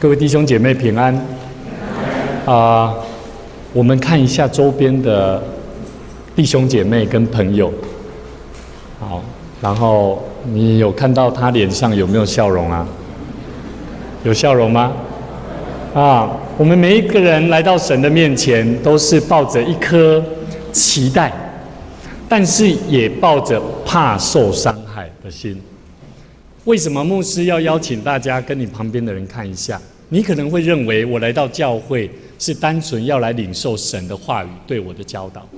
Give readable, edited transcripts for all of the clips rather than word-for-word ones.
各位弟兄姐妹平安。我们看一下周边的弟兄姐妹跟朋友。好，然后你有看到他脸上有没有笑容啊？有笑容吗？我们每一个人来到神的面前，都是抱着一颗期待，但是也抱着怕受伤害的心。为什么牧师要邀请大家跟你旁边的人看一下？你可能会认为我来到教会是单纯要来领受神的话语对我的教导，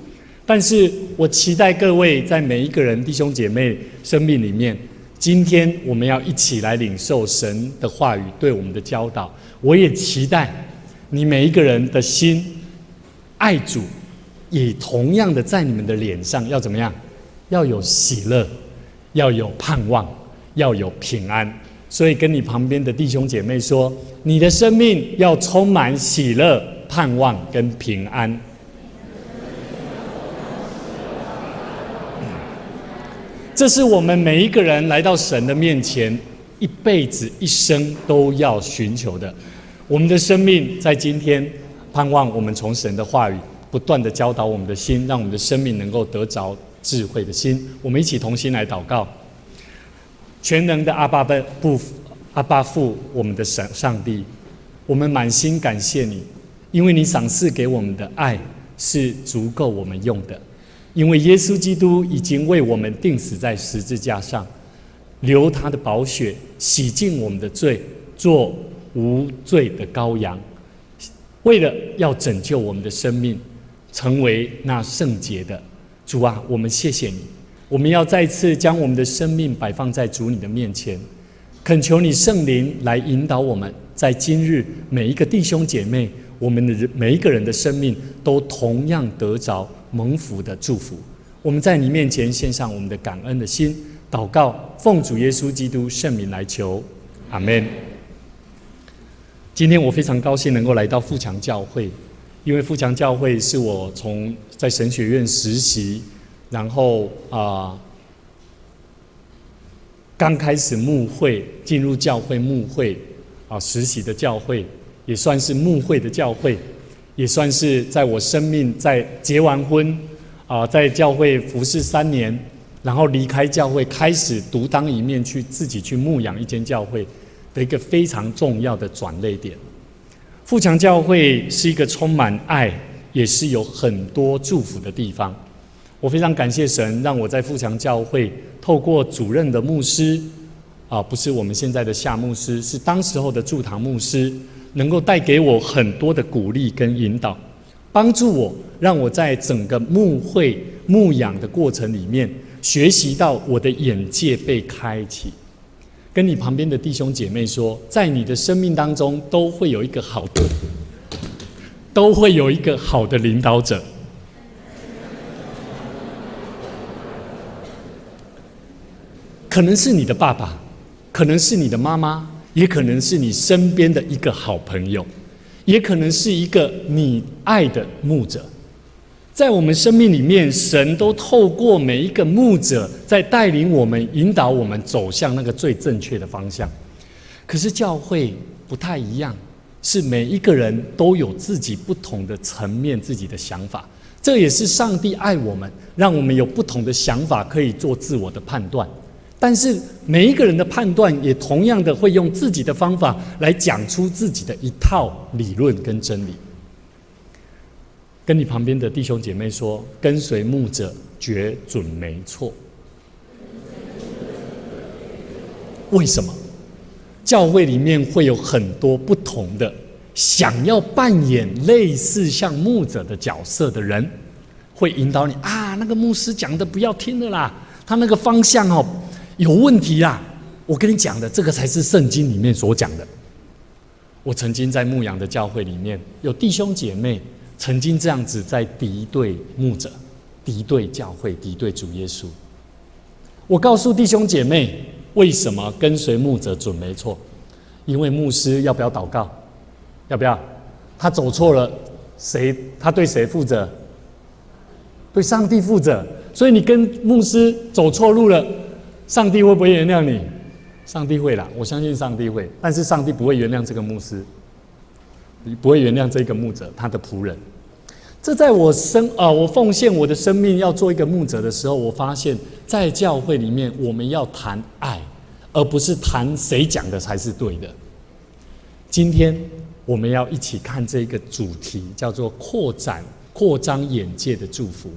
但是我期待各位在每一个人弟兄姐妹生命里面，今天我们要一起来领受神的话语对我们的教导。我也期待你每一个人的心爱主，也同样的在你们的脸上要怎么样？要有喜乐，要有盼望，要有平安。所以跟你旁边的弟兄姐妹说，你的生命要充满喜乐、盼望跟平安。这是我们每一个人来到神的面前，一辈子一生都要寻求的。我们的生命在今天，盼望我们从神的话语不断的教导我们的心，让我们的生命能够得着智慧的心。我们一起同心来祷告。全能的阿爸父，我们的上帝，我们满心感谢你，因为你赏赐给我们的爱是足够我们用的，因为耶稣基督已经为我们钉死在十字架上，流他的宝血洗净我们的罪，做无罪的羔羊，为了要拯救我们的生命，成为那圣洁的。主啊，我们谢谢你，我们要再次将我们的生命摆放在主你的面前，恳求你圣灵来引导我们，在今日每一个弟兄姐妹，我们的每一个人的生命都同样得着蒙福的祝福。我们在你面前献上我们的感恩的心，祷告，奉主耶稣基督圣名来求，阿们。今天我非常高兴能够来到富强教会，因为富强教会是我从在神学院实习，然后刚开始牧会，进入教会牧会实习的教会，也算是牧会的教会，也算是在我生命在结完婚在教会服侍3年，然后离开教会，开始独当一面去自己去牧养一间教会的一个非常重要的转捩点。富强教会是一个充满爱，也是有很多祝福的地方。我非常感谢神，让我在富强教会透过主任的牧师不是我们现在的夏牧师，是当时候的驻堂牧师，能够带给我很多的鼓励跟引导，帮助我，让我在整个牧会牧养的过程里面，学习到我的眼界被开启。跟你旁边的弟兄姐妹说，在你的生命当中都会有一个好的领导者。可能是你的爸爸，可能是你的妈妈，也可能是你身边的一个好朋友，也可能是一个你爱的牧者。在我们生命里面，神都透过每一个牧者在带领我们，引导我们走向那个最正确的方向。可是教会不太一样，是每一个人都有自己不同的层面，自己的想法。这也是上帝爱我们，让我们有不同的想法，可以做自我的判断。但是每一个人的判断也同样的会用自己的方法来讲出自己的一套理论跟真理。跟你旁边的弟兄姐妹说，跟随牧者绝准没错。为什么？教会里面会有很多不同的想要扮演类似像牧者的角色的人，会引导你那个牧师讲的不要听了啦，他那个方向有问题啦。我跟你讲的这个才是圣经里面所讲的。我曾经在牧养的教会里面，有弟兄姐妹曾经这样子在敌对牧者，敌对教会，敌对主耶稣。我告诉弟兄姐妹，为什么跟随牧者准没错？因为牧师要不要祷告？要不要？他走错了，他对谁负责？对上帝负责。所以你跟牧师走错路了，上帝会不会原谅你？上帝会啦，我相信上帝会，但是上帝不会原谅这个牧师，不会原谅这个牧者他的仆人。这在我奉献我的生命要做一个牧者的时候，我发现在教会里面我们要谈爱，而不是谈谁讲的才是对的。今天我们要一起看这个主题，叫做扩张眼界的祝福。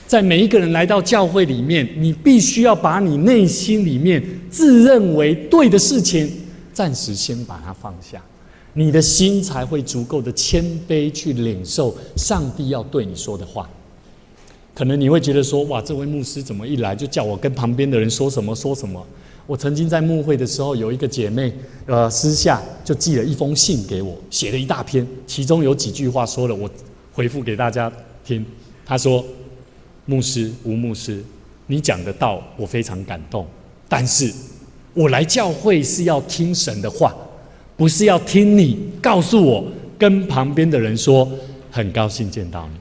在每一个人来到教会里面，你必须要把你内心里面自认为对的事情，暂时先把它放下，你的心才会足够的谦卑去领受上帝要对你说的话。可能你会觉得说，哇，这位牧师怎么一来就叫我跟旁边的人说什么说什么？我曾经在牧会的时候，有一个姐妹，私下就寄了一封信给我，写了一大篇，其中有几句话说了，我回复给大家听。她说：“吴牧师，你讲的道我非常感动，但是我来教会是要听神的话，不是要听你告诉我跟旁边的人说很高兴见到你。”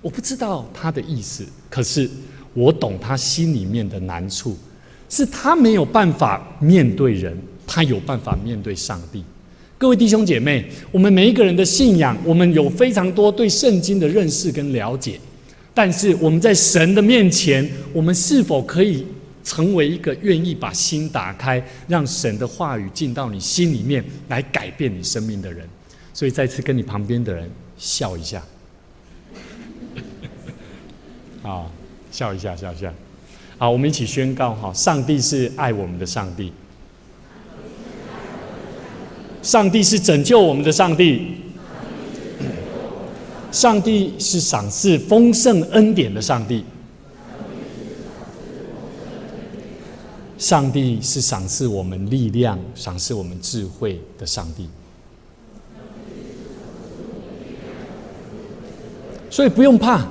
我不知道他的意思，可是我懂他心里面的难处，是他没有办法面对人，他有办法面对上帝。各位弟兄姐妹，我们每一个人的信仰，我们有非常多对圣经的认识跟了解，但是我们在神的面前，我们是否可以成为一个愿意把心打开，让神的话语进到你心里面来改变你生命的人？所以再次跟你旁边的人笑一下，好，笑一下。好，我们一起宣告哈，上帝是爱我们的上帝，上帝是拯救我们的上帝，上帝是赏赐丰盛恩典的上帝，上帝是赏赐我们力量、赏赐我们智慧的上帝。所以不用怕，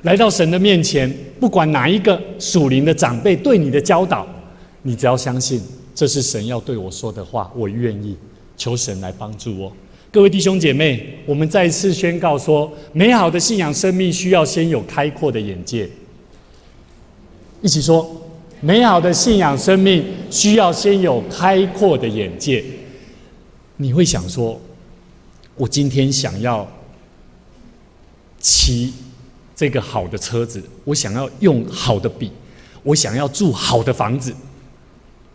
来到神的面前，不管哪一个属灵的长辈对你的教导，你只要相信这是神要对我说的话，我愿意，求神来帮助我。各位弟兄姐妹，我们再一次宣告说，美好的信仰生命需要先有开阔的眼界。一起说，美好的信仰生命需要先有开阔的眼界。你会想说，我今天想要骑这个好的车子，我想要用好的笔，我想要住好的房子，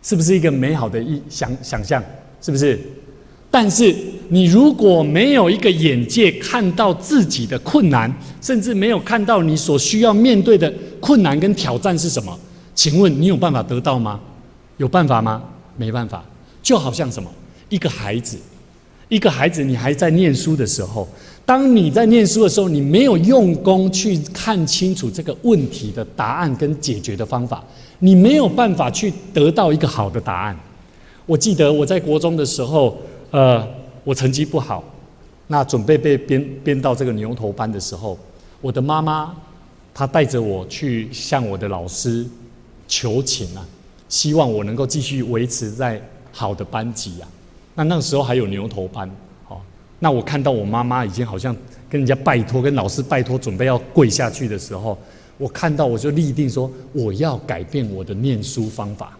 是不是一个美好的想象？是不是？但是你如果没有一个眼界看到自己的困难，甚至没有看到你所需要面对的困难跟挑战是什么，请问你有办法得到吗？有办法吗？没办法。就好像什么？一个孩子，你还在念书的时候，当你在念书的时候，你没有用功去看清楚这个问题的答案跟解决的方法，你没有办法去得到一个好的答案。我记得我在国中的时候，我成绩不好，那准备被编到这个牛头班的时候，我的妈妈她带着我去向我的老师求情啊，希望我能够继续维持在好的班级啊。那个时候还有牛头班，那我看到我妈妈已经好像跟人家拜托，跟老师拜托，准备要跪下去的时候，我看到我就立定说，我要改变我的念书方法，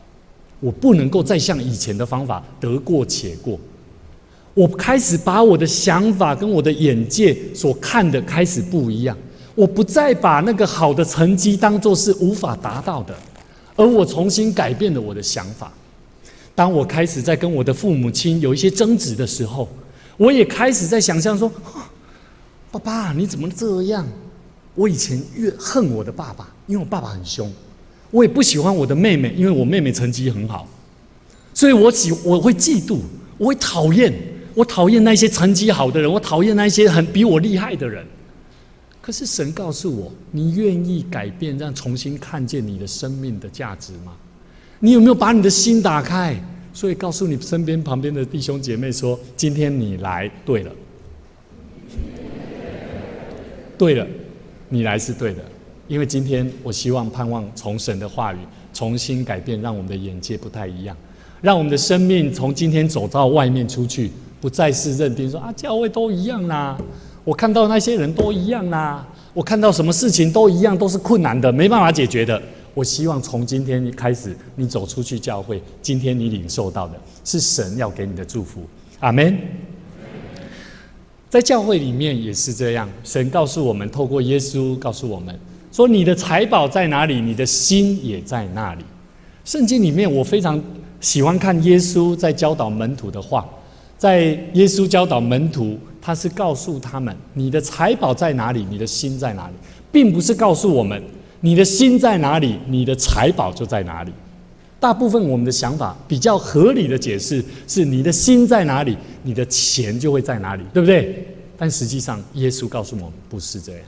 我不能够再像以前的方法得过且过。我开始把我的想法跟我的眼界所看的开始不一样，我不再把那个好的成绩当作是无法达到的，而我重新改变了我的想法。当我开始在跟我的父母亲有一些争执的时候，我也开始在想象说，爸爸你怎么这样？我以前越恨我的爸爸，因为我爸爸很凶，我也不喜欢我的妹妹，因为我妹妹成绩很好，所以我会嫉妒，我会讨厌那些成绩好的人，我讨厌那些比我厉害的人。可是神告诉我，你愿意改变，让重新看见你的生命的价值吗？你有没有把你的心打开？所以告诉你身边旁边的弟兄姐妹说，今天你来对了，对了，你来是对的。因为今天我希望盼望从神的话语重新改变，让我们的眼界不太一样，让我们的生命从今天走到外面出去，不再是认定说啊，教会都一样啦，我看到那些人都一样啦，我看到什么事情都一样，都是困难的，没办法解决的。我希望从今天开始，你走出去教会，今天你领受到的是神要给你的祝福。阿们。在教会里面也是这样，神告诉我们，透过耶稣告诉我们说，你的财宝在哪里，你的心也在那里。圣经里面我非常喜欢看耶稣在教导门徒的话，在耶稣教导门徒，他是告诉他们，你的财宝在哪里，你的心在哪里，并不是告诉我们你的心在哪里，你的财宝就在哪里。大部分我们的想法比较合理的解释是，你的心在哪里，你的钱就会在哪里，对不对？但实际上耶稣告诉我们不是这样，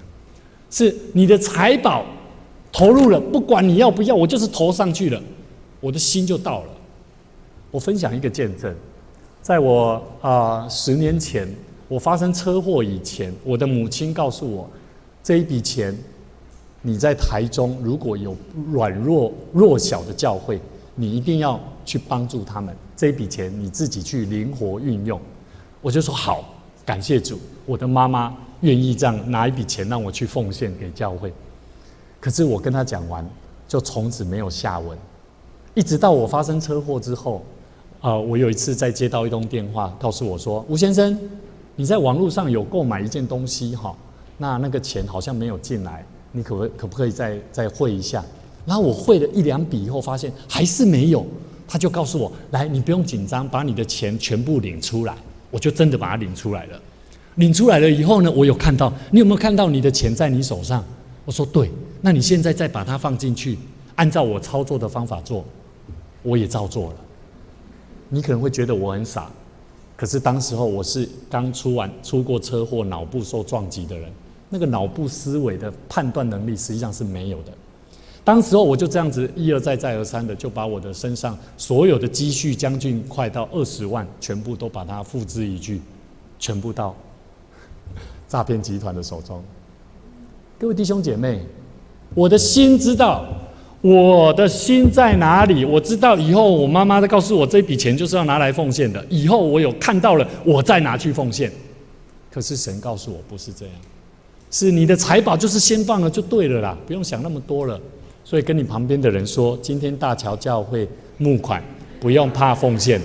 是你的财宝投入了，不管你要不要，我就是投上去了，我的心就到了。我分享一个见证，在我10年前我发生车祸以前，我的母亲告诉我，这一笔钱你在台中如果有弱小的教会，你一定要去帮助他们，这一笔钱你自己去灵活运用。我就说好，感谢主，我的妈妈愿意这样拿一笔钱让我去奉献给教会。可是我跟她讲完，就从此没有下文。一直到我发生车祸之后，我有一次再接到一通电话，告诉我说，吴先生，你在网络上有购买一件东西哈，那个钱好像没有进来，你可不可以再汇一下？然后我汇了1、2笔以后，发现还是没有，他就告诉我，来，你不用紧张，把你的钱全部领出来。我就真的把它领出来了。领出来了以后呢，我有看到，你有没有看到你的钱在你手上？我说对，那你现在再把它放进去，按照我操作的方法做。我也照做了。你可能会觉得我很傻，可是当时候我是刚出过车祸，脑部受撞击的人，那个脑部思维的判断能力实际上是没有的。当时候我就这样子一而再再而三的，就把我的身上所有的积蓄，将近快到20万，全部都把它付之一炬，全部到诈骗集团的手中。各位弟兄姐妹，我的心知道，我的心在哪里？我知道以后我妈妈在告诉我，这笔钱就是要拿来奉献的。以后我有看到了，我再拿去奉献。可是神告诉我不是这样，是你的财宝就是先放了就对了啦，不用想那么多了。所以跟你旁边的人说，今天大桥教会募款，不用怕奉献。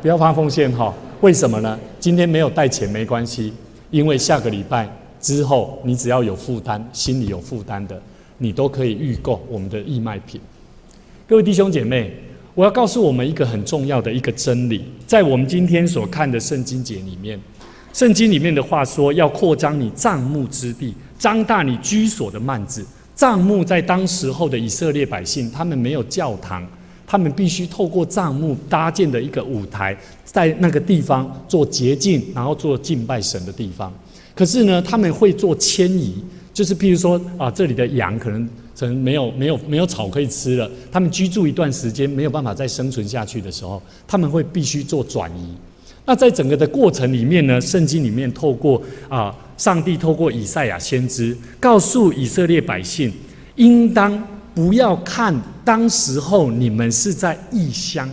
不要怕奉献哈。为什么呢？今天没有带钱没关系，因为下个礼拜之后，你只要有负担，心里有负担的，你都可以预购我们的义卖品。各位弟兄姐妹，我要告诉我们一个很重要的一个真理，在我们今天所看的圣经节里面，圣经里面的话说，要扩张你帐幕之地，张大你居所的幔子。帐幕在当时候的以色列百姓，他们没有教堂，他们必须透过帐幕搭建的一个舞台，在那个地方做洁净，然后做敬拜神的地方。可是呢，他们会做迁移，就是譬如说这里的羊可能没有草可以吃了，他们居住一段时间没有办法再生存下去的时候，他们会必须做转移。那在整个的过程里面呢，圣经里面透过上帝透过以赛亚先知告诉以色列百姓，应当不要看当时候你们是在异乡，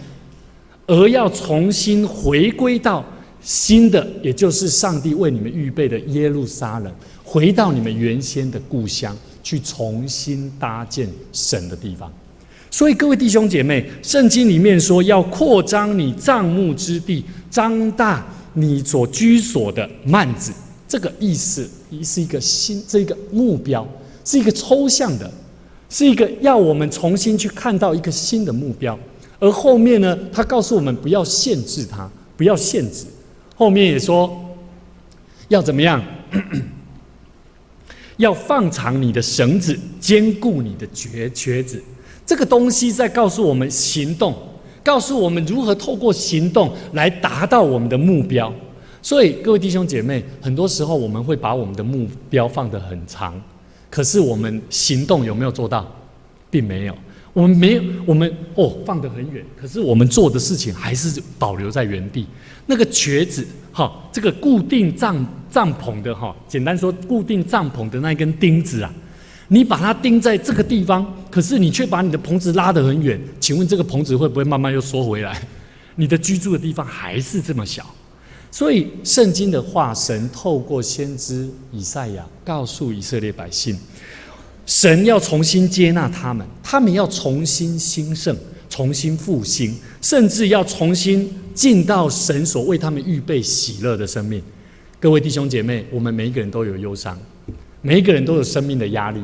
而要重新回归到新的，也就是上帝为你们预备的耶路撒冷，回到你们原先的故乡，去重新搭建神的地方。所以各位弟兄姐妹，圣经里面说要扩张你帐幕之地，张大你所居所的幔子，这个意思是一个这个目标，是一个抽象的，是一个要我们重新去看到一个新的目标。而后面呢，他告诉我们不要限制它，不要限制。后面也说要怎么样？要放长你的绳子，坚固你的橛子。这个东西在告诉我们行动，告诉我们如何透过行动来达到我们的目标。所以各位弟兄姐妹，很多时候我们会把我们的目标放得很长，可是我们行动有没有做到？并没有。我们放得很远，可是我们做的事情还是保留在原地。那个橛子这个固定帐篷的简单说，固定帐篷的那根钉子啊，你把它钉在这个地方，可是你却把你的棚子拉得很远，请问这个棚子会不会慢慢又缩回来？你的居住的地方还是这么小。所以圣经的话，神透过先知以赛亚告诉以色列百姓，神要重新接纳他们，他们要重新兴盛，重新复兴，甚至要重新进到神所为他们预备喜乐的生命。各位弟兄姐妹，我们每一个人都有忧伤，每一个人都有生命的压力。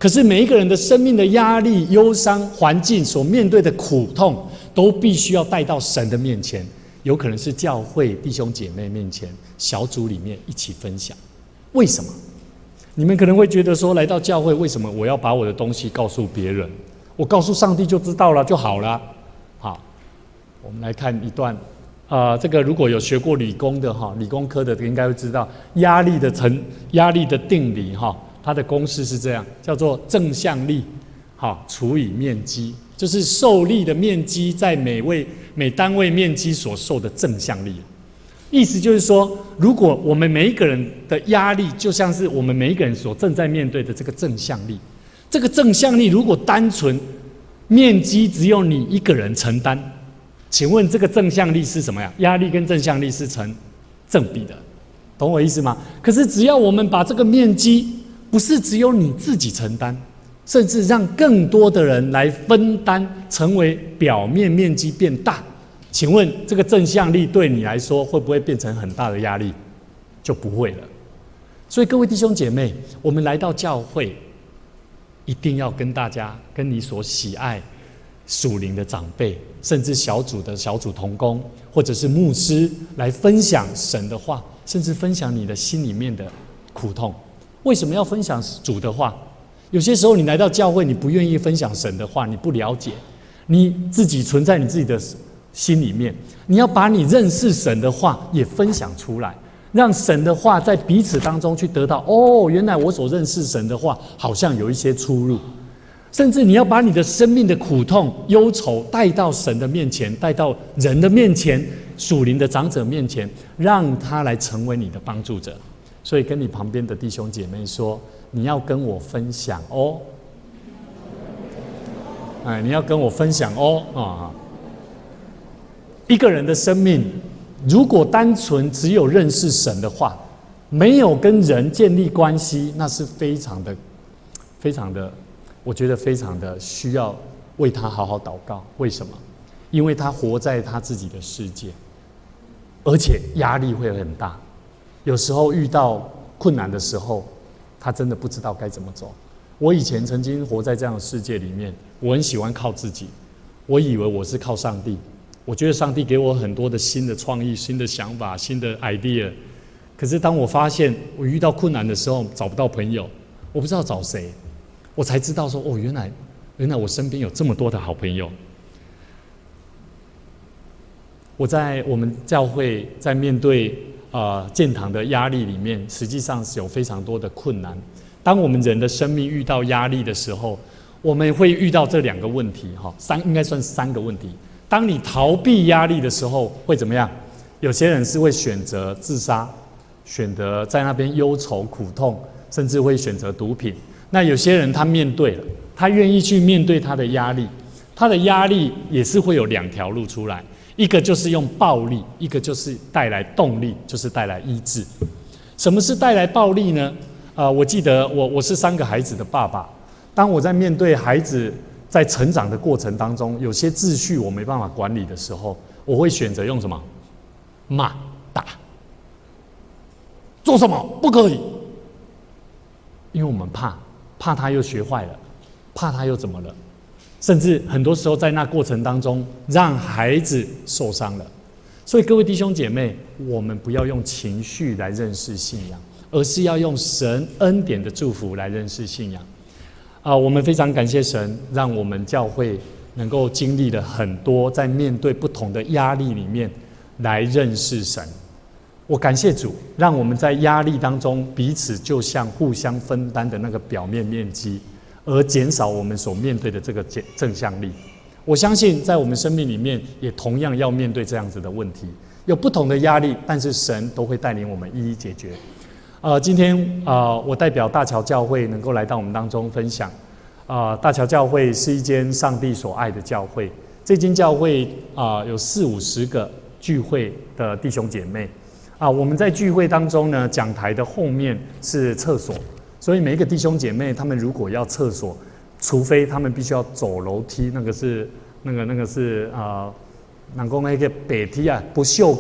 可是每一个人的生命的压力、忧伤、环境所面对的苦痛，都必须要带到神的面前，有可能是教会弟兄姐妹面前、小组里面一起分享。为什么？你们可能会觉得说，来到教会，为什么我要把我的东西告诉别人？我告诉上帝就知道了就好了。好，我们来看一段，这个如果有学过理工的理工科的应该会知道压力的定理它的公式是这样，叫做正向力除以面积，就是受力的面积在每单位面积所受的正向力。意思就是说，如果我们每一个人的压力就像是我们每一个人所正在面对的这个正向力，这个正向力如果单纯面积只有你一个人承担，请问这个正向力是什么呀？压力跟正向力是成正比的，懂我意思吗？可是只要我们把这个面积不是只有你自己承担，甚至让更多的人来分担，成为表面面积变大，请问这个正向力对你来说会不会变成很大的压力？就不会了。所以各位弟兄姐妹，我们来到教会，一定要跟你所喜爱属灵的长辈，甚至小组同工，或者是牧师来分享神的话，甚至分享你的心里面的苦痛。为什么要分享主的话？有些时候你来到教会，你不愿意分享神的话，你不了解，你自己存在你自己的心里面，你要把你认识神的话也分享出来，让神的话在彼此当中去得到原来我所认识神的话好像有一些出入。甚至你要把你的生命的苦痛、忧愁带到神的面前，带到人的面前，属灵的长者面前，让他来成为你的帮助者。所以跟你旁边的弟兄姐妹说，你要跟我分享你要跟我分享一个人的生命，如果单纯只有认识神的话，没有跟人建立关系，那是非常的，我觉得非常的需要为他好好祷告。为什么？因为他活在他自己的世界，而且压力会很大。有时候遇到困难的时候，他真的不知道该怎么走。我以前曾经活在这样的世界里面，我很喜欢靠自己，我以为我是靠上帝，我觉得上帝给我很多的新的創意、新的想法、新的 idea。可是当我发现我遇到困难的时候，找不到朋友，我不知道找谁，我才知道说原来我身边有这么多的好朋友。我在我们教会在面对建堂的压力里面，实际上是有非常多的困难。当我们人的生命遇到压力的时候，我们会遇到这两个问题应该算三个问题。当你逃避压力的时候会怎么样？有些人是会选择自杀，选择在那边忧愁苦痛，甚至会选择毒品。那有些人他面对了，他愿意去面对他的压力，他的压力也是会有两条路出来，一个就是用暴力，一个就是带来动力，就是带来医治。什么是带来暴力呢？我记得我是3个孩子的爸爸，当我在面对孩子在成长的过程当中，有些秩序我没办法管理的时候，我会选择用什么？骂、打。做什么？不可以。因为我们怕他又学坏了，怕他又怎么了，甚至很多时候在那过程当中让孩子受伤了。所以各位弟兄姐妹，我们不要用情绪来认识信仰，而是要用神恩典的祝福来认识信仰。我们非常感谢神，让我们教会能够经历了很多在面对不同的压力里面来认识神。我感谢主，让我们在压力当中彼此就像互相分担的那个表面面积，而减少我们所面对的这个正向力。我相信在我们生命里面也同样要面对这样子的问题，有不同的压力，但是神都会带领我们一一解决。今天我代表大桥教会能够来到我们当中分享。大桥教会是一间上帝所爱的教会，这间教会有40-50个聚会的弟兄姐妹。我们在聚会当中呢，讲台的后面是厕所，所以每一个弟兄姐妹，他们如果要厕所，除非他们必须要走楼梯，那个是人讲那个北梯啊，不锈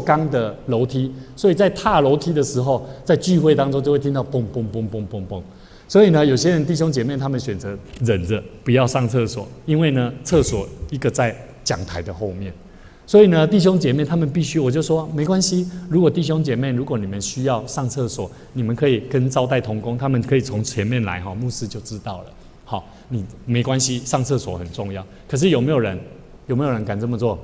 钢的楼梯，所以在踏楼梯的时候，在聚会当中就会听到嘣嘣嘣嘣嘣嘣。所以呢，有些人弟兄姐妹他们选择忍着不要上厕所，因为呢，厕所一个在讲台的后面。所以呢，弟兄姐妹他们必须，我就说没关系。如果弟兄姐妹，如果你们需要上厕所，你们可以跟招待同工，他们可以从前面来哈，牧师就知道了。好，你没关系，上厕所很重要。可是有没有人敢这么做？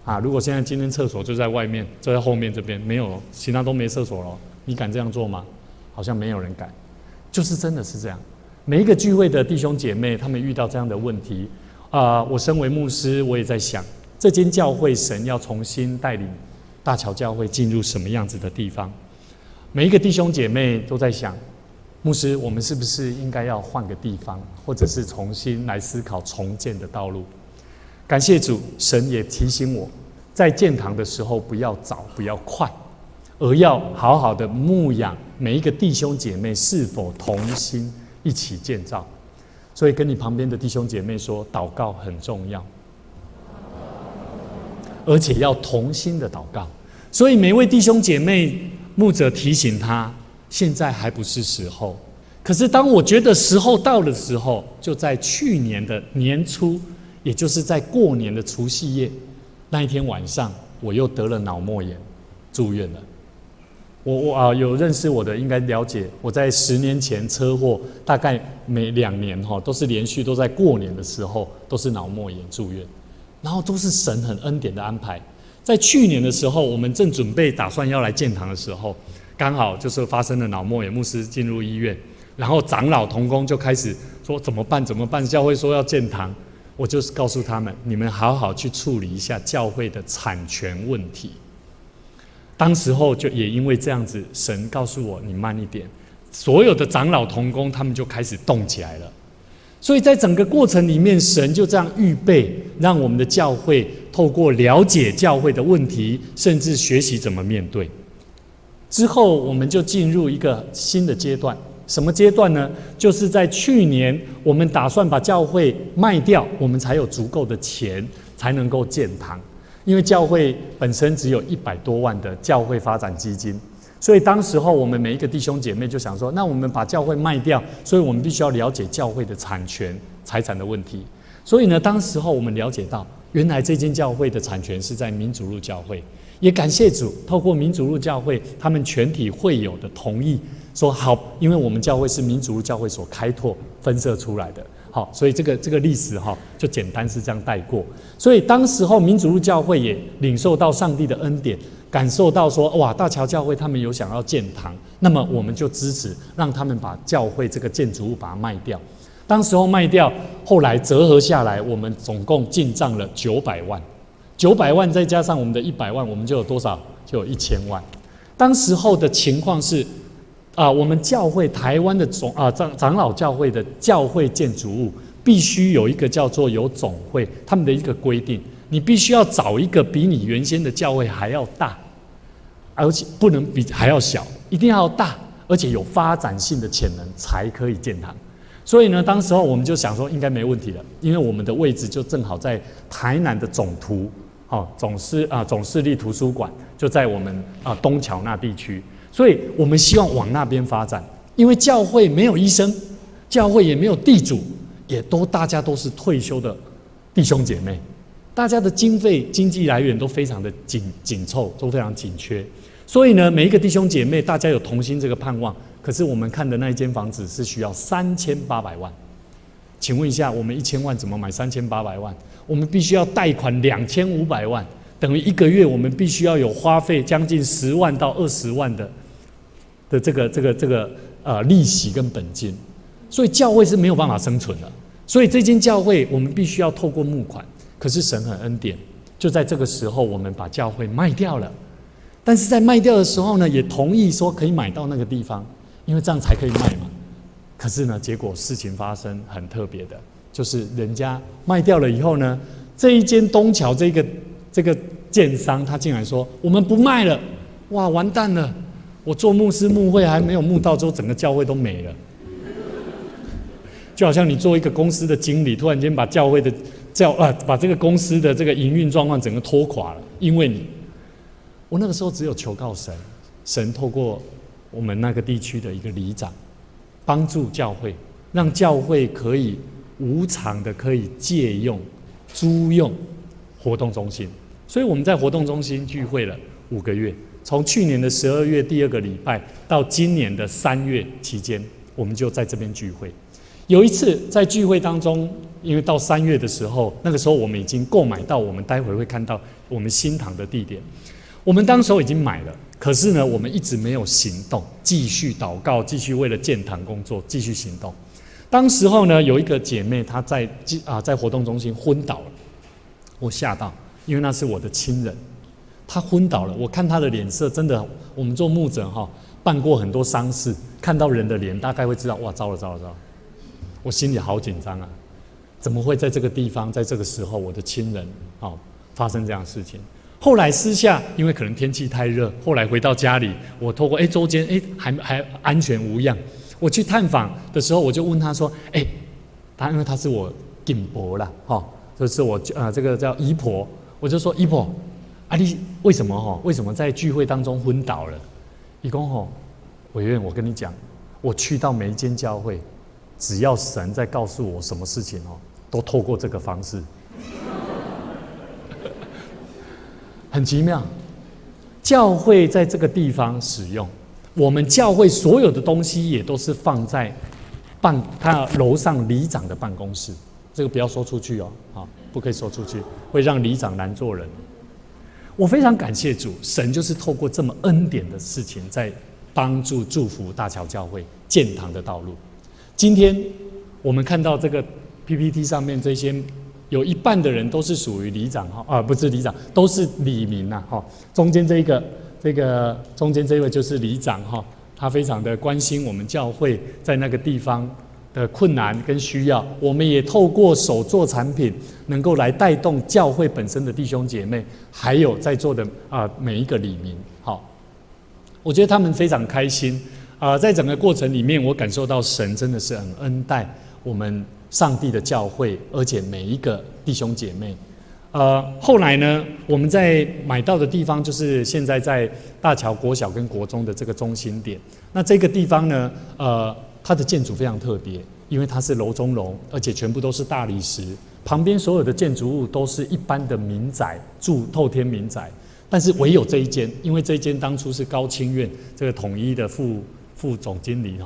啊，如果现在今天厕所就在外面，就在后面这边，没有其他都没厕所了，你敢这样做吗？好像没有人敢，就是真的是这样。每一个聚会的弟兄姐妹，他们遇到这样的问题我身为牧师，我也在想，这间教会神要重新带领大桥教会进入什么样子的地方？每一个弟兄姐妹都在想，牧师，我们是不是应该要换个地方，或者是重新来思考重建的道路？感谢主，神也提醒我，在建堂的时候不要早，不要快，而要好好的牧养每一个弟兄姐妹是否同心一起建造。所以跟你旁边的弟兄姐妹说，祷告很重要，而且要同心的祷告。所以每位弟兄姐妹，牧者提醒他，现在还不是时候。可是当我觉得时候到的时候，就在去年的年初，也就是在过年的除夕夜那一天晚上，我又得了脑膜炎，住院了。我有认识我的应该了解，我在10年前车祸，大概每2年都是连续都在过年的时候都是脑膜炎住院，然后都是神很恩典的安排。在去年的时候，我们正准备打算要来建堂的时候，刚好就是发生了脑膜炎，牧师进入医院，然后长老同工就开始说怎么办？教会说要建堂，我就是告诉他们，你们好好去处理一下教会的产权问题。当时候就也因为这样子，神告诉我你慢一点，所有的长老同工他们就开始动起来了。所以在整个过程里面，神就这样预备，让我们的教会透过了解教会的问题，甚至学习怎么面对。之后我们就进入一个新的阶段，什么阶段呢？就是在去年我们打算把教会卖掉，我们才有足够的钱才能够建堂。因为教会本身只有100多万的教会发展基金，所以当时候我们每一个弟兄姐妹就想说，那我们把教会卖掉，所以我们必须要了解教会的产权、财产的问题。所以呢，当时候我们了解到，原来这间教会的产权是在民主路教会。也感谢主，透过民主路教会他们全体会友的同意，说好，因为我们教会是民主路教会所开拓分社出来的。好，所以这个历史就简单是这样带过。所以当时候民主路教会也领受到上帝的恩典，感受到说，哇，大桥教会他们有想要建堂，那么我们就支持，让他们把教会这个建筑物把它卖掉。当时候卖掉，后来折合下来，我们总共进账了900万，900万再加上我们的100万，我们就有多少？就有1000万。当时候的情况是，我们教会台湾的长老教会的教会建筑物必须有一个叫做有总会他们的一个规定，你必须要找一个比你原先的教会还要大，而且不能比还要小，一定要大，而且有发展性的潜能才可以建堂。所以呢，当时候我们就想说应该没问题了，因为我们的位置就正好在台南的总图，总市立图书馆就在我们东桥那地区。所以我们希望往那边发展，因为教会没有医生，教会也没有地主，大家都是退休的弟兄姐妹，大家的经济来源都非常的紧凑，都非常紧缺。所以呢，每一个弟兄姐妹，大家有同心这个盼望。可是我们看的那一间房子是需要3800万，请问一下，我们1000万怎么买3800万？我们必须要贷款2500万，等于1个月我们必须要有花费将近10万到20万的这个利息跟本金，所以教会是没有办法生存的。所以这间教会我们必须要透过募款，可是神很恩典，就在这个时候我们把教会卖掉了。但是在卖掉的时候呢，也同意说可以买到那个地方，因为这样才可以卖嘛。可是呢，结果事情发生很特别的，就是人家卖掉了以后呢，这一间东桥这个建商他竟然说我们不卖了，哇，完蛋了！我做牧师牧会还没有牧到之后，整个教会都没了。就好像你做一个公司的经理，突然间把教会的把这个公司的这个营运状况整个拖垮了，因为你，我那个时候只有求告神，神透过我们那个地区的一个里长，帮助教会，让教会可以无偿的可以借用、租用活动中心，所以我们在活动中心聚会了5个月，从去年的12月第2个礼拜到今年的3月期间，我们就在这边聚会。有一次在聚会当中，因为到3月的时候，那个时候我们已经购买到我们待会会看到我们新堂的地点，我们当时候已经买了，可是呢，我们一直没有行动，继续祷告，继续为了建堂工作，继续行动。当时候呢，有一个姐妹她在活动中心昏倒了，我吓到，因为那是我的亲人，她昏倒了，我看她的脸色真的，我们做牧者办过很多丧事，看到人的脸大概会知道，哇，糟了糟了糟了。我心里好紧张啊！怎么会在这个地方，在这个时候，我的亲人发生这样的事情？后来私下，因为可能天气太热，后来回到家里，我透过周间还安全无恙。我去探访的时候，我就问他说：“因为他是我景婆啦，就是我这个叫姨婆，我就说姨婆，你为什么在聚会当中昏倒了？”姨公委员，我跟你讲，我去到每一间教会。只要神在告诉我什么事情都透过这个方式，很奇妙。教会在这个地方使用，我们教会所有的东西也都是放在他楼上里长的办公室，这个不要说出去不可以说出去，会让里长难做人。我非常感谢主，神就是透过这么恩典的事情，在帮助祝福大桥教会建堂的道路。今天我们看到这个 PPT 上面这些，有一半的人都是属于里长不是里长，都是里民中间中间这位就是里长他非常的关心我们教会在那个地方的困难跟需要，我们也透过手做产品，能够来带动教会本身的弟兄姐妹，还有在座的每一个里民我觉得他们非常开心。在整个过程里面，我感受到神真的是很恩待我们上帝的教会，而且每一个弟兄姐妹。后来呢，我们在买到的地方就是现在在大桥国小跟国中的这个中心点。那这个地方呢，它的建筑非常特别，因为它是楼中楼，而且全部都是大理石，旁边所有的建筑物都是一般的民宅，透天民宅。但是唯有这一间，因为这一间当初是高清院这个统一的副总经理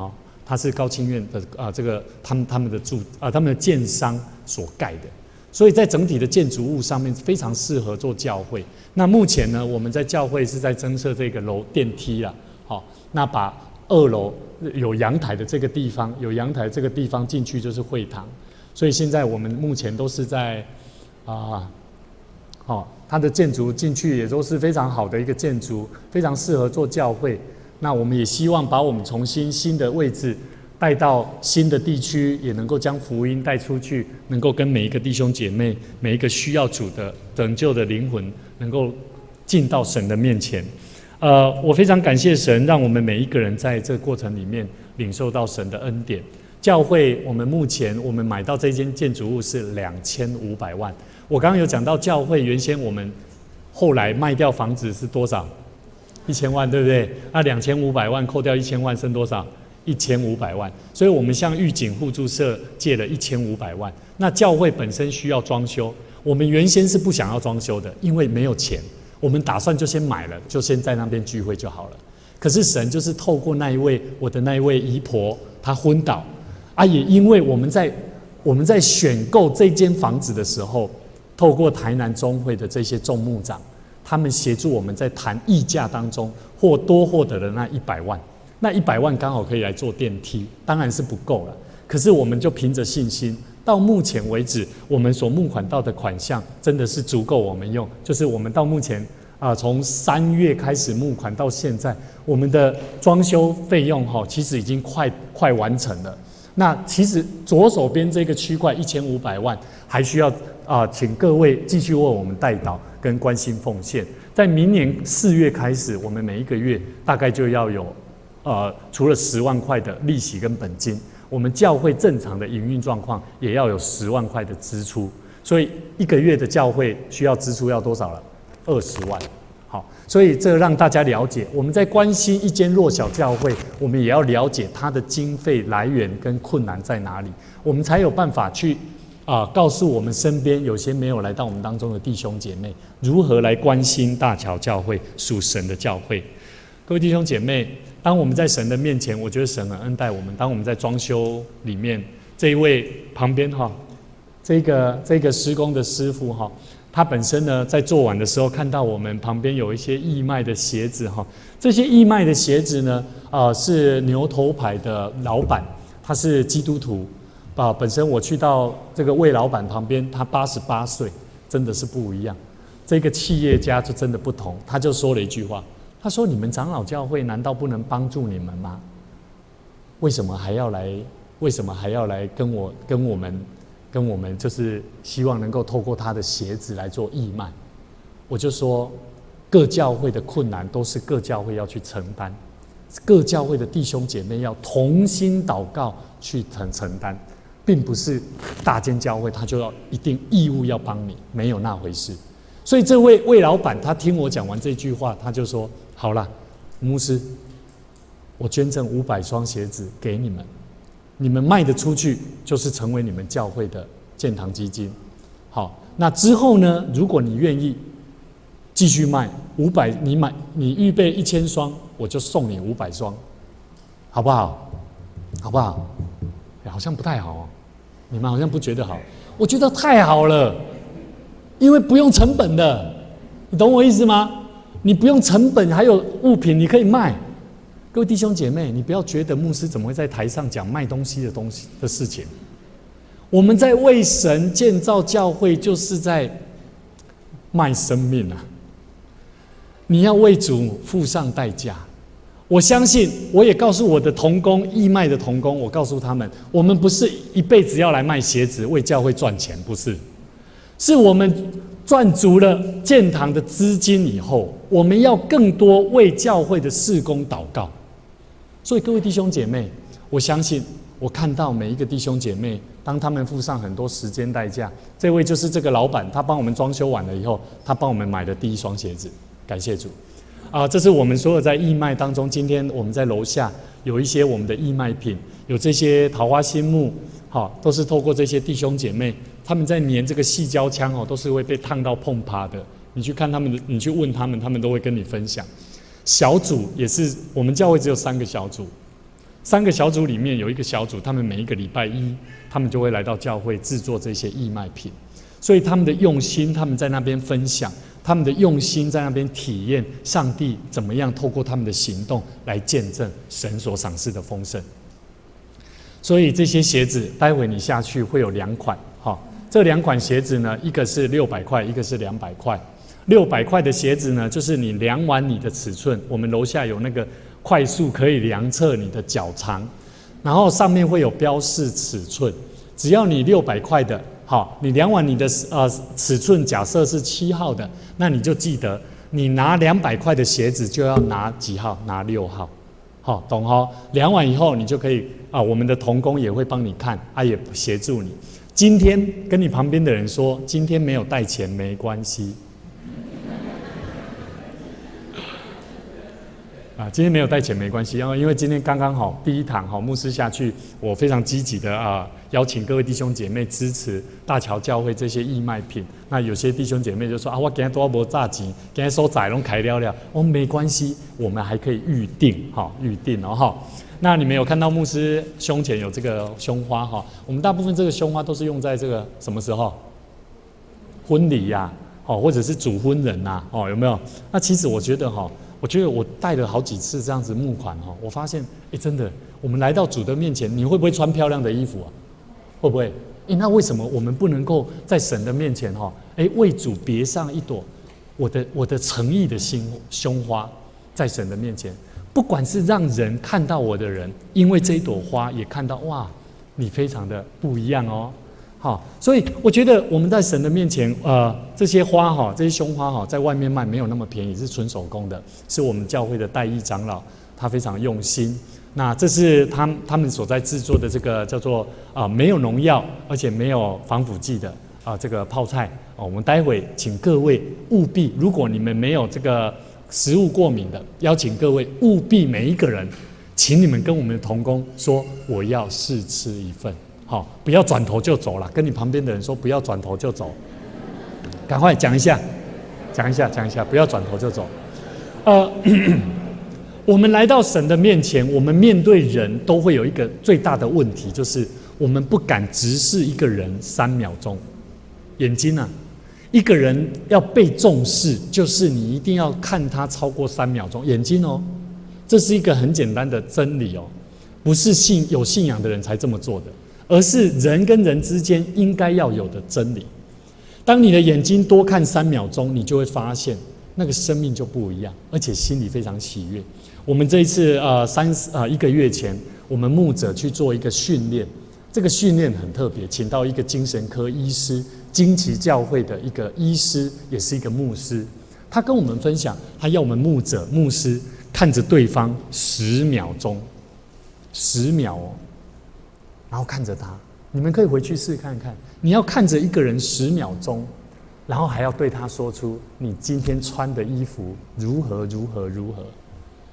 他是高清院的这个他们的建商所盖的，所以在整体的建筑物上面非常适合做教会。那目前呢，我们在教会是在增设这个电梯啦，那把2楼有阳台的这个地方进去就是会堂，所以现在我们目前都是在它的建筑进去也都是非常好的一个建筑，非常适合做教会。那我们也希望把我们从新的位置带到新的地区，也能够将福音带出去，能够跟每一个弟兄姐妹，每一个需要主的拯救的灵魂，能够进到神的面前。我非常感谢神，让我们每一个人在这个过程里面领受到神的恩典。教会我们目前我们买到这间建筑物是2500万。我刚刚有讲到教会原先我们后来卖掉房子是多少？1000万，对不对？那2500万扣掉1000万剩多少？1500万。所以我们向玉景互助社借了1500万。那教会本身需要装修，我们原先是不想要装修的，因为没有钱，我们打算就先买了，就先在那边聚会就好了。可是神就是透过我的那一位姨婆，她昏倒也因为我们在选购这间房子的时候，透过台南中会的这些众牧长，他们协助我们在谈议价当中获得了那100万，那100万刚好可以来做电梯，当然是不够了。可是我们就凭着信心，到目前为止，我们所募款到的款项真的是足够我们用。就是我们到目前从3月开始募款到现在，我们的装修费用其实已经快完成了。那其实左手边这个区块1500万，还需要请各位继续为我们代祷跟关心奉献。在明年4月开始，我们每一个月大概就要有除了10万块的利息跟本金，我们教会正常的营运状况也要有10万块的支出。所以1个月的教会需要支出要多少了？20万。好，所以这让大家了解，我们在关心一间弱小教会，我们也要了解它的经费来源跟困难在哪里，我们才有办法去告诉我们身边有些没有来到我们当中的弟兄姐妹，如何来关心大桥教会属神的教会。各位弟兄姐妹，当我们在神的面前，我觉得神很恩待我们。当我们在装修里面，这一位旁边这个施工的师傅他本身呢，在做完的时候看到我们旁边有一些义卖的鞋子这些义卖的鞋子呢，是牛头牌的老板，他是基督徒本身我去到这个魏老板旁边，他88岁，真的是不一样。这个企业家就真的不同，他就说了一句话，他说：“你们长老教会难道不能帮助你们吗？为什么还要来跟我们就是希望能够透过他的鞋子来做义卖？”我就说，各教会的困难都是各教会要去承担，各教会的弟兄姐妹要同心祷告去承担，并不是大间教会他就要一定义务要帮你，没有那回事。所以这位魏老板他听我讲完这句话，他就说：“好了，牧师，我捐赠500双鞋子给你们。你们卖得出去，就是成为你们教会的建堂基金。好，那之后呢？如果你愿意继续卖500，你预备1000双，我就送你500双，好不好？好不好？好像不太好你们好像不觉得好，我觉得太好了，因为不用成本的，你懂我意思吗？你不用成本，还有物品你可以卖。”各位弟兄姐妹，你不要觉得牧师怎么会在台上讲卖东西的事情。我们在为神建造教会，就是在卖生命啊！你要为主付上代价。我相信，我也告诉我的同工，义卖的同工，我告诉他们，我们不是一辈子要来卖鞋子为教会赚钱，不是，是我们赚足了建堂的资金以后，我们要更多为教会的事工祷告。所以各位弟兄姐妹，我相信我看到每一个弟兄姐妹，当他们付上很多时间代价，这位就是这个老板，他帮我们装修完了以后，他帮我们买了第1双鞋子，感谢主这是我们所有在义卖当中，今天我们在楼下有一些我们的义卖品，有这些桃花心木都是透过这些弟兄姐妹，他们在粘这个矽胶枪都是会被烫到碰趴的。你去看他们，你去问他们，他们都会跟你分享。小组也是，我们教会只有3个小组，3个小组里面有一个小组，他们每一个礼拜一，他们就会来到教会制作这些义卖品。所以他们的用心，他们在那边分享，他们的用心在那边体验上帝怎么样透过他们的行动来见证神所赏赐的丰盛。所以这些鞋子，待会你下去会有2款，这2款鞋子呢，一个是600块，一个是200块。600块的鞋子呢，就是你量完你的尺寸，我们楼下有那个快速可以量测你的脚长，然后上面会有标示尺寸。只要你600块的，你量完你的尺寸，假设是7号的，那你就记得你拿200块的鞋子就要拿几号？拿6号，懂量完以后，你就可以我们的同工也会帮你看，也协助你。今天跟你旁边的人说，今天没有带钱没关系。今天没有带钱没关系，因为今天刚刚好第一堂牧师下去，我非常积极的邀请各位弟兄姐妹支持大桥教会这些义卖品。那有些弟兄姐妹就说我今天都没炸钱，今天收窄都开了，没关系，我们还可以预定那你们有看到牧师胸前有这个胸花我们大部分这个胸花都是用在这个什么时候？婚礼呀，或者是主婚人呐，有没有？那其实我觉得我带了好几次这样子募款我发现真的，我们来到主的面前，你会不会穿漂亮的衣服会不会？那为什么我们不能够在神的面前为主别上一朵我的诚意的胸花，在神的面前，不管是让人看到我的人，因为这一朵花也看到哇，你非常的不一样好，所以我觉得我们在神的面前，这些花哈，这些胸花哈，在外面卖没有那么便宜，是纯手工的，是我们教会的代义长老，他非常用心。那这是他们所在制作的这个叫做没有农药，而且没有防腐剂的这个泡菜。我们待会请各位务必，如果你们没有这个食物过敏的，邀请各位务必每一个人，请你们跟我们的同工说，我要试吃一份。好，不要转头就走了。跟你旁边的人说，不要转头就走。赶快讲一下，不要转头就走。我们来到神的面前，我们面对人都会有一个最大的问题，就是我们不敢直视一个人3秒钟。眼睛啊，一个人要被重视，就是你一定要看他超过3秒钟。眼睛哦，这是一个很简单的真理哦，不是有信仰的人才这么做的。而是人跟人之间应该要有的真理。当你的眼睛多看3秒钟，你就会发现那个生命就不一样，而且心里非常喜悦。我们这一次1个月前，我们牧者去做一个训练，这个训练很特别，请到一个精神科医师，惊奇教会的一个医师，也是一个牧师。他跟我们分享，他要我们牧师看着对方10秒钟，10秒哦。然后看着他，你们可以回去试看看。你要看着一个人10秒钟，然后还要对他说出你今天穿的衣服如何，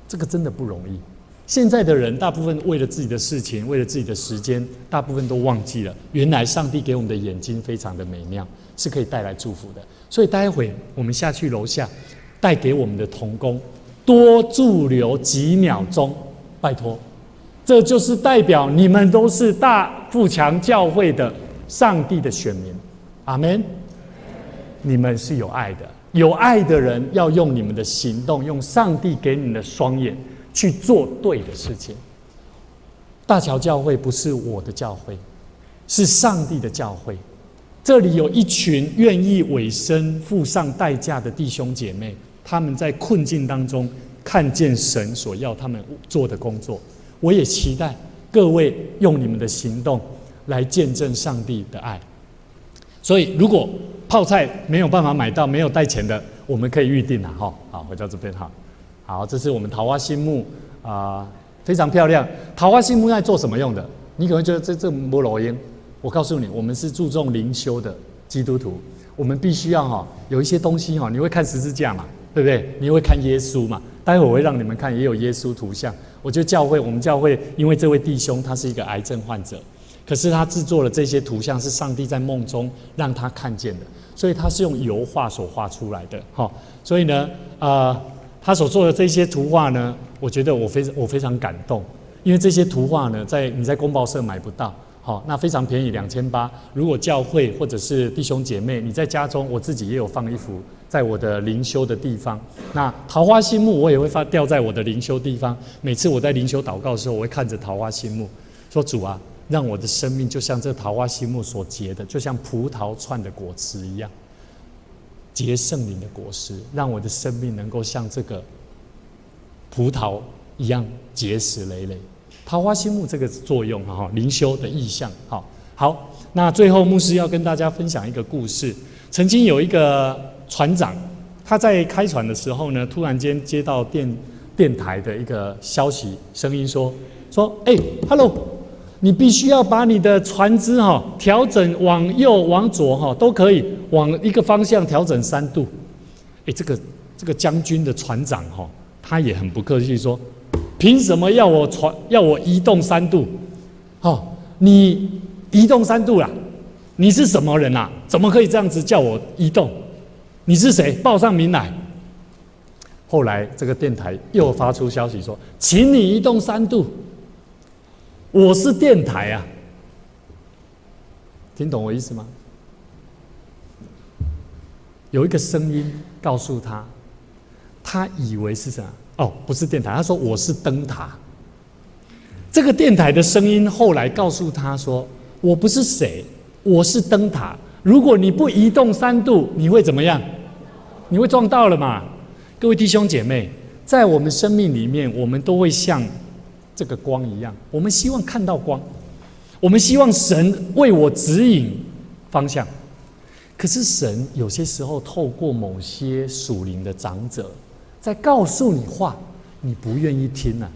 这个真的不容易。现在的人大部分为了自己的事情，为了自己的时间，大部分都忘记了，原来上帝给我们的眼睛非常的美妙，是可以带来祝福的。所以待会我们下去楼下，带给我们的同工多驻留几秒钟，拜托。这就是代表你们都是大富强教会的上帝的选民，阿们。你们是有爱的，有爱的人要用你们的行动，用上帝给你们的双眼去做对的事情。大桥教会不是我的教会，是上帝的教会。这里有一群愿意委身付上代价的弟兄姐妹，他们在困境当中看见神所要他们做的工作。我也期待各位用你们的行动来见证上帝的爱。所以如果泡菜没有办法买到，没有带钱的，我们可以预定好，回到这边好，这是我们桃花心木非常漂亮。桃花心木在做什么用的？你可能觉得这没路用，我告诉你，我们是注重灵修的基督徒，我们必须要有一些东西你会看十字架嘛，对不对？你会看耶稣嘛？待会我会让你们看，也有耶稣图像。我觉得我们教会，因为这位弟兄他是一个癌症患者，可是他制作了这些图像，是上帝在梦中让他看见的，所以他是用油画所画出来的。所以呢，他所做的这些图画呢，我觉得我非常感动，因为这些图画呢，你在公报社买不到。那非常便宜，2800。如果教会或者是弟兄姐妹，你在家中，我自己也有放一幅在我的灵修的地方。那桃花心木我也会吊在我的灵修地方。每次我在灵修祷告的时候，我会看着桃花心木，说主啊，让我的生命就像这桃花心木所结的，就像葡萄串的果实一样，结圣灵的果实，让我的生命能够像这个葡萄一样结实累累。桃花心木这个作用灵修的意象。好，那最后牧师要跟大家分享一个故事。曾经有一个船长，他在开船的时候呢，突然间接到电台的一个消息，声音说，Hello， 你必须要把你的船只调整往右往左都可以，往一个方向调整3度。这个将军的船长他也很不客气说，凭什么要我移动3度？你移动3度啦？你是什么人啊？怎么可以这样子叫我移动？你是谁？报上名来。后来这个电台又发出消息说，请你移动3度。我是电台啊，听懂我意思吗？有一个声音告诉他，他以为是什么？不是电台，他说我是灯塔。这个电台的声音后来告诉他说，我不是谁，我是灯塔。如果你不移动3度，你会怎么样？你会撞到了嘛？各位弟兄姐妹，在我们生命里面，我们都会像这个光一样，我们希望看到光，我们希望神为我指引方向。可是神有些时候透过某些属灵的长者，在告诉你话，你不愿意听啊，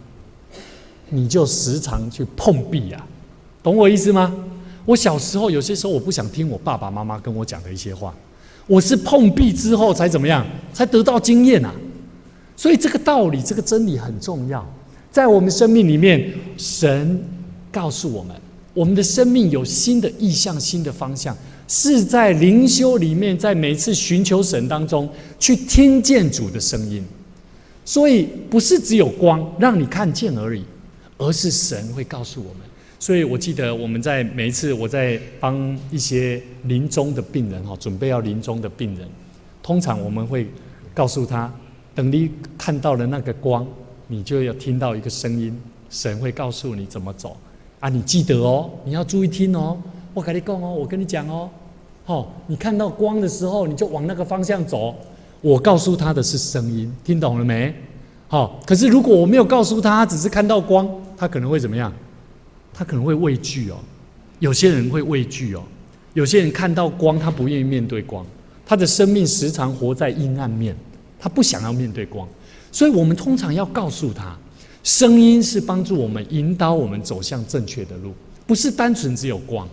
你就时常去碰壁啊，懂我意思吗？我小时候有些时候我不想听我爸爸妈妈跟我讲的一些话，我是碰壁之后才怎么样，才得到经验啊。所以这个道理，这个真理很重要，在我们生命里面，神告诉我们，我们的生命有新的意向、新的方向，是在灵修里面，在每次寻求神当中去听见主的声音。所以不是只有光让你看见而已，而是神会告诉我们。所以我记得我们在每一次我在帮一些临终的病人准备要临终的病人，通常我们会告诉他，等你看到了那个光，你就要听到一个声音，神会告诉你怎么走啊！你记得哦，你要注意听哦，我跟你讲哦，我跟你讲哦，你看到光的时候，你就往那个方向走。我告诉他的是声音，听懂了没？可是如果我没有告诉他，他只是看到光，他可能会怎么样？他可能会畏惧哦。有些人会畏惧哦，有些人看到光，他不愿意面对光，他的生命时常活在阴暗面，他不想要面对光。所以我们通常要告诉他，声音是帮助我们引导我们走向正确的路，不是单纯只有光。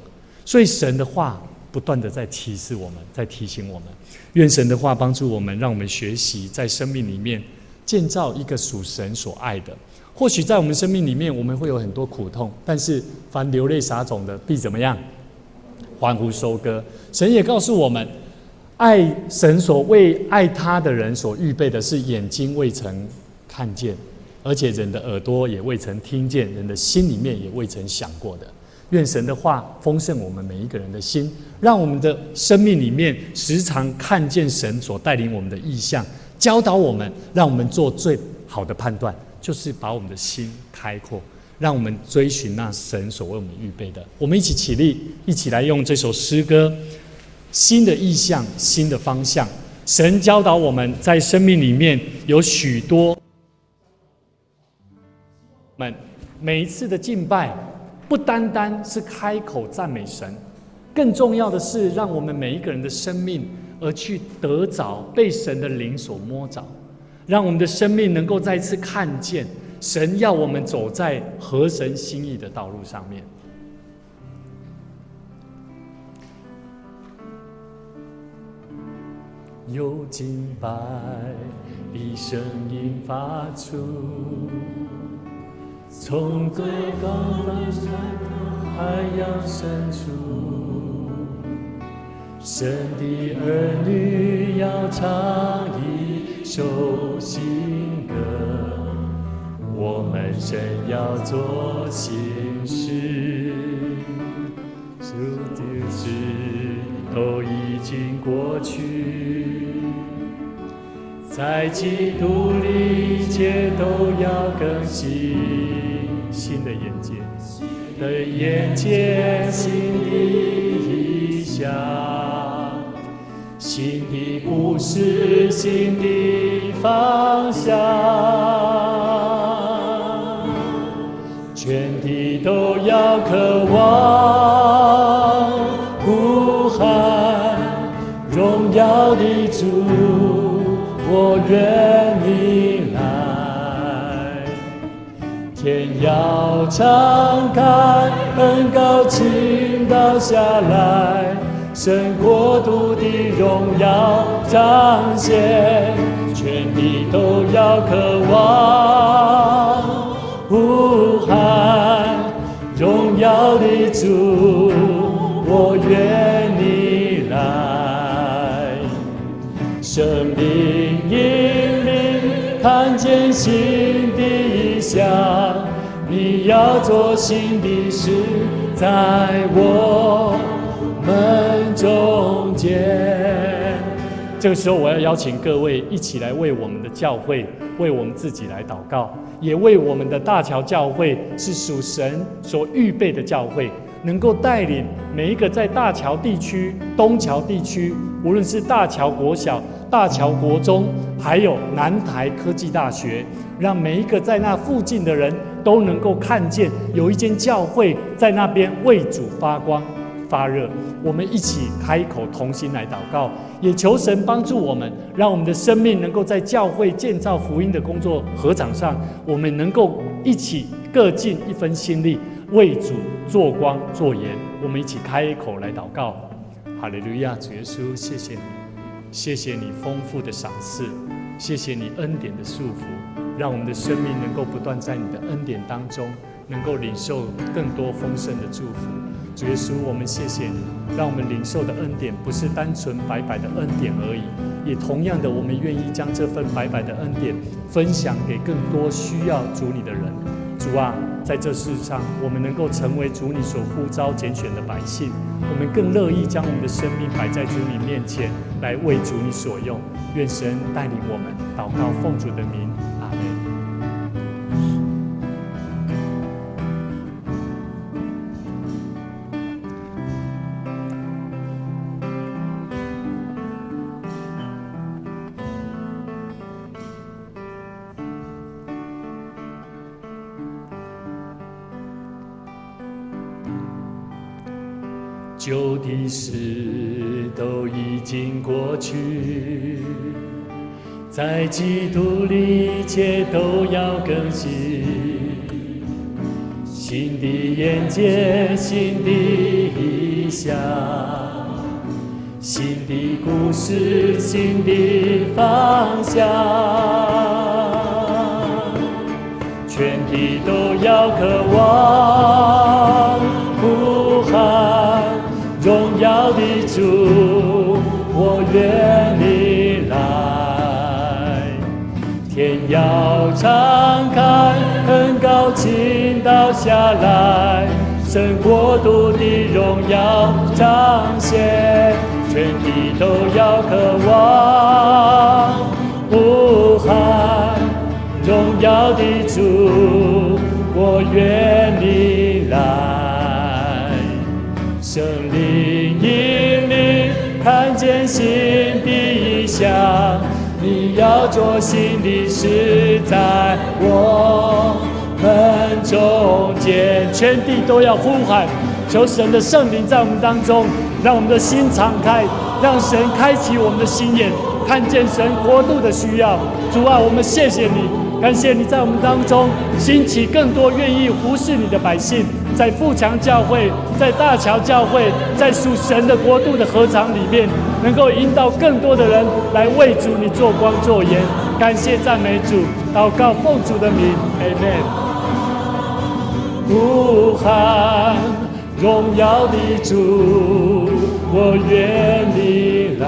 所以神的话不断的在提示我们，在提醒我们。愿神的话帮助我们，让我们学习在生命里面建造一个属神所爱的。或许在我们生命里面，我们会有很多苦痛，但是凡流泪撒种的，必怎么样？欢呼收割。神也告诉我们，爱神所为爱他的人所预备的是眼睛未曾看见，而且人的耳朵也未曾听见，人的心里面也未曾想过的。愿神的话丰盛我们每一个人的心，让我们的生命里面时常看见神所带领我们的意象，教导我们，让我们做最好的判断，就是把我们的心开阔，让我们追寻那神所为我们预备的。我们一起起立，一起来用这首诗歌，新的意象，新的方向。神教导我们在生命里面有许多，每一次的敬拜不单单是开口赞美神，更重要的是让我们每一个人的生命而去得着被神的灵所摸着，让我们的生命能够再次看见神要我们走在合神心意的道路上面。有敬拜的声音发出，从最高的山头海洋深处，神的儿女要唱一首新歌，我们神要做新事，主的事都已经过去，在基督里一切都要更新。新的眼界，新的意象，新的故事，新的方向，全体都要渴望呼喊荣耀的主，我愿你来。天要敞开，恩膏倾倒下来，神国度的荣耀彰显，全地都要渴望呼喊荣耀的主，我愿你来。生命引领，看见新的意象，你要做新的事，在我们中间。这个时候，我要邀请各位一起来为我们的教会，为我们自己来祷告，也为我们的大桥教会是属神所预备的教会，能够带领每一个在大桥地区、东桥地区，无论是大桥国小、大桥国中，还有南台科技大学，让每一个在那附近的人都能够看见有一间教会在那边为主发光，发热。我们一起开口同心来祷告，也求神帮助我们，让我们的生命能够在教会建造福音的工作禾场上，我们能够一起各尽一分心力，为主做光做盐。我们一起开口来祷告。哈利路亚，主耶稣，谢谢你，谢谢你丰富的赏赐，谢谢你恩典的束缚，让我们的生命能够不断在你的恩典当中，能够领受更多丰盛的祝福。主耶稣，我们谢谢你，让我们领受的恩典不是单纯白白的恩典而已，也同样的，我们愿意将这份白白的恩典分享给更多需要主你的人。主啊，在这世上，我们能够成为主你所呼召拣选的百姓，我们更乐意将我们的生命摆在主你面前，来为主你所用。愿神带领我们，祷告奉主的名，阿们。旧的事都已经过去，在基督里一切都要更新。新的眼界，新的意象，新的故事，新的方向，全体都要渴望呼喊。荣耀的主，我愿你来。天要敞开，恩膏倾倒下来，神国度的荣耀彰显，全体都要渴望呼喊。荣耀的主，我愿你来。圣灵引领，看见新的意象，你要做新的事，在我们中间，全地都要呼喊，求神的圣灵在我们当中，让我们的心敞开，让神开启我们的心眼，看见神国度的需要。主啊，我们谢谢你，感谢你在我们当中兴起更多愿意服侍你的百姓，在富强教会，在大桥教会，在属神的国度的禾场里面，能够引导更多的人来为主你做光做盐。感谢赞美主，祷告奉主的名 ，Amen。呼喊荣耀的主，我愿你来。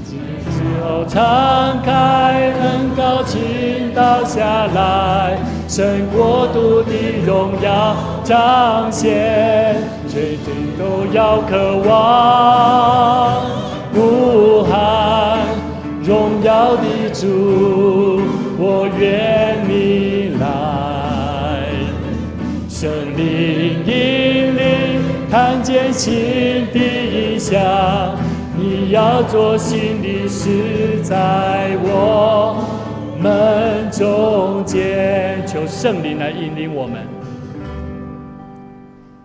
只敞开，恩膏倾倒下来，神国度的荣耀彰显，全地都要渴望呼喊荣耀的主，我愿你来。圣灵引领，看见新的意象，你要做新的事，在我们中间。求圣灵来引领我们。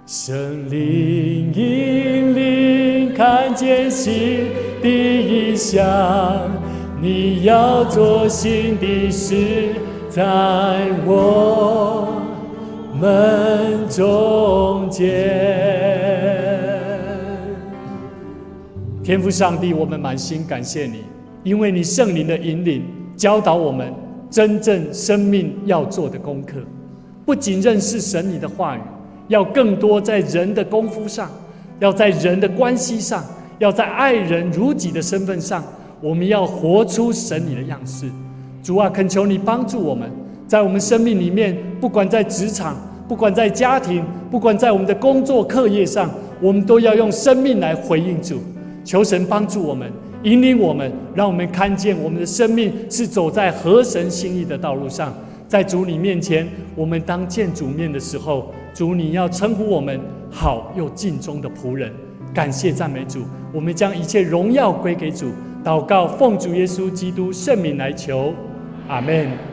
圣灵引领，看见新的意象，你要做新的事，在我们中间。天父上帝，我们满心感谢你，因为你圣灵的引领，教导我们真正生命要做的功课，不仅认识神你的话语，要更多在人的功夫上，要在人的关系上，要在爱人如己的身份上，我们要活出神你的样式。主啊，恳求你帮助我们，在我们生命里面，不管在职场，不管在家庭，不管在我们的工作课业上，我们都要用生命来回应主。求神帮助我们，引领我们，让我们看见我们的生命是走在合神心意的道路上。在主你面前，我们当见主面的时候，主你要称呼我们好又尽忠的仆人。感谢赞美主，我们将一切荣耀归给主。祷告奉主耶稣基督圣名来求，阿们。